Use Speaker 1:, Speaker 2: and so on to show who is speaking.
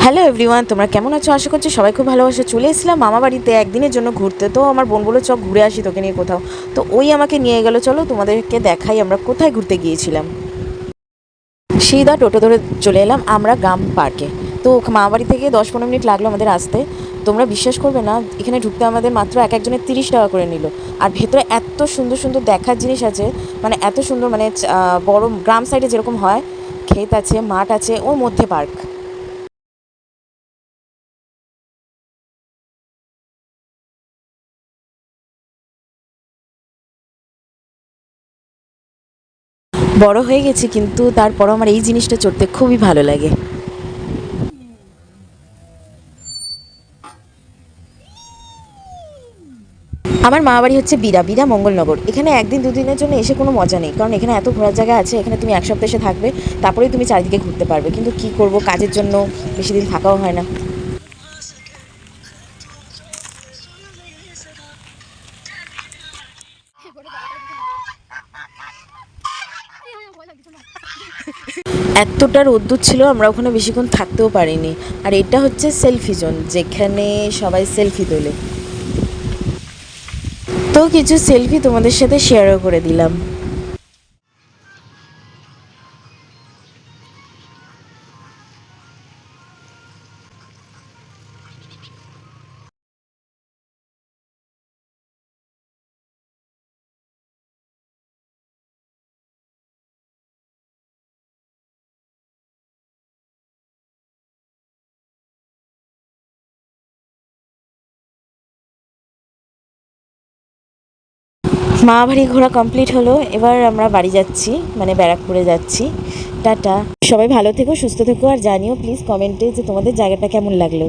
Speaker 1: Hello everyone, তোমরা কেমন আছো? আশা করছি সবাই খুব ভালোবাসো। চলে এসেছিলাম মামা বাড়িতে একদিনের জন্য ঘুরতে। তো আমার বোন বললো চ ঘুরে আসি তোকে নিয়ে কোথাও। তো ওই আমাকে নিয়ে গেলো। চলো তোমাদেরকে দেখাই আমরা কোথায় ঘুরতে গিয়েছিলাম। সিধা টোটো ধরে চলে এলাম আমরা গ্রাম পার্কে। তো মামা বাড়ি থেকে 10-15 মিনিট লাগলো আমাদের আসতে। তোমরা বিশ্বাস করবে না, এখানে ঢুকতে আমাদের মাত্র এক একজনের 30 টাকা করে নিল। আর ভেতরে এত সুন্দর সুন্দর দেখার জিনিস আছে, মানে এত সুন্দর, মানে বড় গ্রাম সাইডে যেরকম হয়, ক্ষেত আছে, মাঠ আছে, ওর মধ্যে পার্ক। বড় হয়ে গেছি কিন্তু তারপরও আমার এই জিনিসটা চড়তে খুবই ভালো লাগে। আমার মা বাড়ি হচ্ছে বিরা মঙ্গলনগর। এখানে একদিন দুদিনের জন্য এসে কোনো মজা নেই, কারণ এখানে এত ঘোরার জায়গা আছে। এখানে তুমি এক সপ্তাহ এসে থাকবে, তারপরেই তুমি চারিদিকে ঘুরতে পারবে। কিন্তু কি করব, কাজের জন্য বেশি দিন থাকাও হয় না। এতটা রোদ্দুর ছিল, আমরা ওখানে বেশিক্ষণ থাকতেও পারিনি। আর এটা হচ্ছে সেলফি জোন, যেখানে সবাই সেলফি তোলে। তো কিছু সেলফি তোমাদের সাথে শেয়ারও করে দিলাম। মা বাড়ি ঘোরা কমপ্লিট হলো, এবার আমরা বাড়ি যাচ্ছি, মানে ব্যারাকপুরে যাচ্ছি। টাটা। সবাই ভালো থেকো, সুস্থ থেকো, আর জানিও প্লিজ কমেন্টে যে তোমাদের জায়গাটা কেমন লাগলো।